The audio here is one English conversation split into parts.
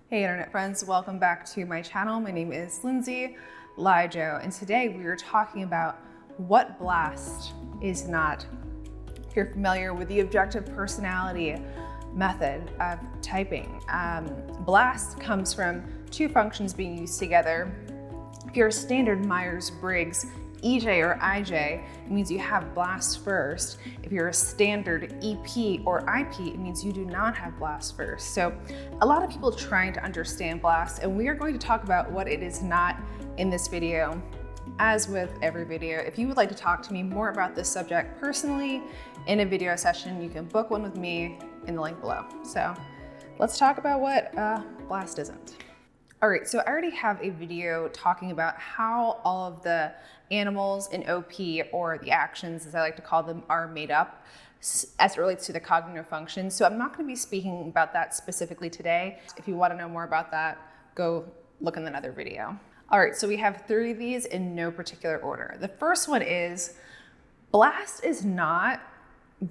Hey internet friends, welcome back to my channel. My name is LiJo, and today we are talking about what BLAST is not. If you're familiar with the objective personality method of typing, BLAST comes from two functions being used together. If you're a standard Myers-Briggs EJ or IJ, it means you have BLAST first. If you're a standard EP or IP, it means you do not have BLAST first. So a lot of people trying to understand BLAST, and we are going to talk about what it is not in this video. As with every video, if you would like to talk to me more about this subject personally in a video session, you can book one with me in the link below. So let's talk about what BLAST isn't. All right, so I already have a video talking about how all of the animals in OP, or the actions as I like to call them, are made up as it relates to the cognitive functions. So I'm not going to be speaking about that specifically today. If you want to know more about that, go look in another video. All right, so we have three of these in no particular order. The first one is BLAST is not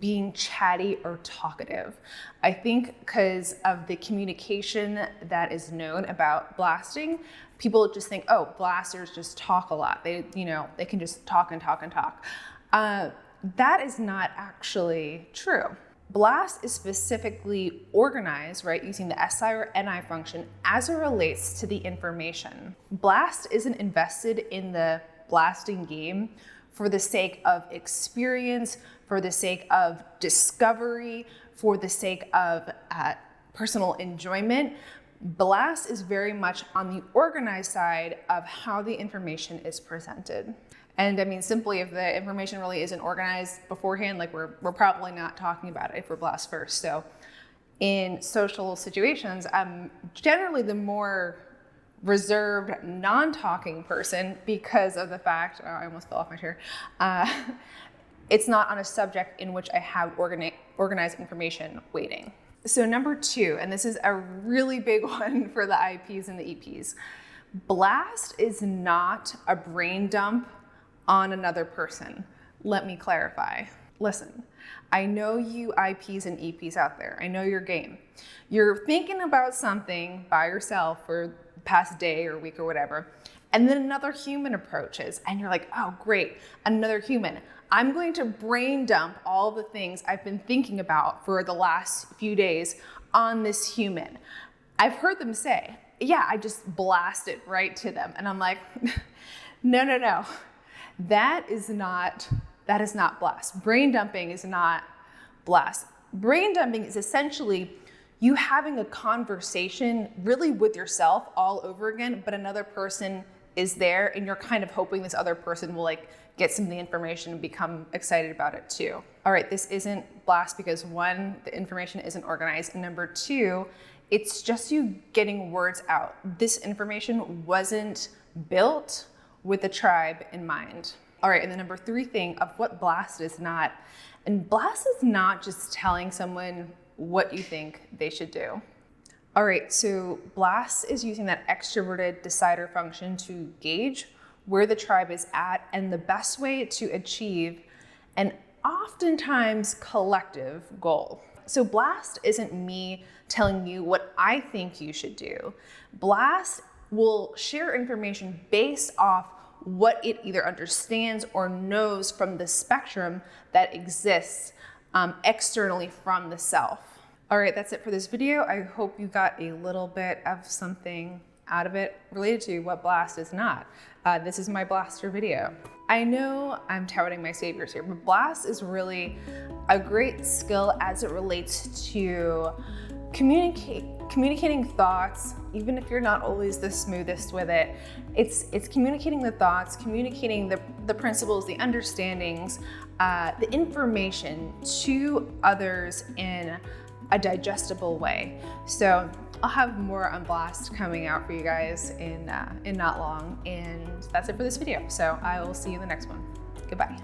being chatty or talkative. I think because of the communication that is known about blasting, people just think, oh, blasters just talk a lot. They can just talk and talk and talk. That is not actually true. BLAST is specifically organized, right, using the SI or NI function as it relates to the information. BLAST isn't invested in the blasting game for the sake of experience, for the sake of discovery, for the sake of personal enjoyment. BLAST is very much on the organized side of how the information is presented. And I mean, simply, if the information really isn't organized beforehand, like we're probably not talking about it if we're BLAST first. So in social situations, I'm generally the more reserved, non-talking person because of the fact, oh, I almost fell off my chair. It's not on a subject in which I have organized information waiting. So number two, and this is a really big one for the IPs and the EPs, BLAST is not a brain dump on another person. Let me clarify. Listen, I know you IPs and EPs out there. I know your game. You're thinking about something by yourself for the past day or week or whatever, and then another human approaches and you're like, oh great, another human. I'm going to brain dump all the things I've been thinking about for the last few days on this human. I've heard them say, yeah, I just blasted right to them. And I'm like, no. That is not BLAST. Brain dumping is not BLAST. Brain dumping is essentially you having a conversation really with yourself all over again, but another person is there and you're kind of hoping this other person will get some of the information and become excited about it too. All right, this isn't BLAST because one, the information isn't organized, and number two, it's just you getting words out. This information wasn't built with the tribe in mind. All right, and the number three thing of what BLAST is not, and BLAST is not just telling someone what you think they should do. All right, so BLAST is using that extroverted decider function to gauge where the tribe is at and the best way to achieve an oftentimes collective goal. So BLAST isn't me telling you what I think you should do. BLAST will share information based off what it either understands or knows from the spectrum that exists externally from the self. All right, that's it for this video. I hope you got a little bit of something out of it related to what BLAST is not. This is my blaster video. I know I'm touting my saviors here, but BLAST is really a great skill as it relates to communicating thoughts, even if you're not always the smoothest with it. It's communicating the thoughts, communicating the principles, the understandings, the information to others in a digestible way. So I'll have more on BLAST coming out for you guys in not long, and that's it for this video. So I will see you in the next one. Goodbye.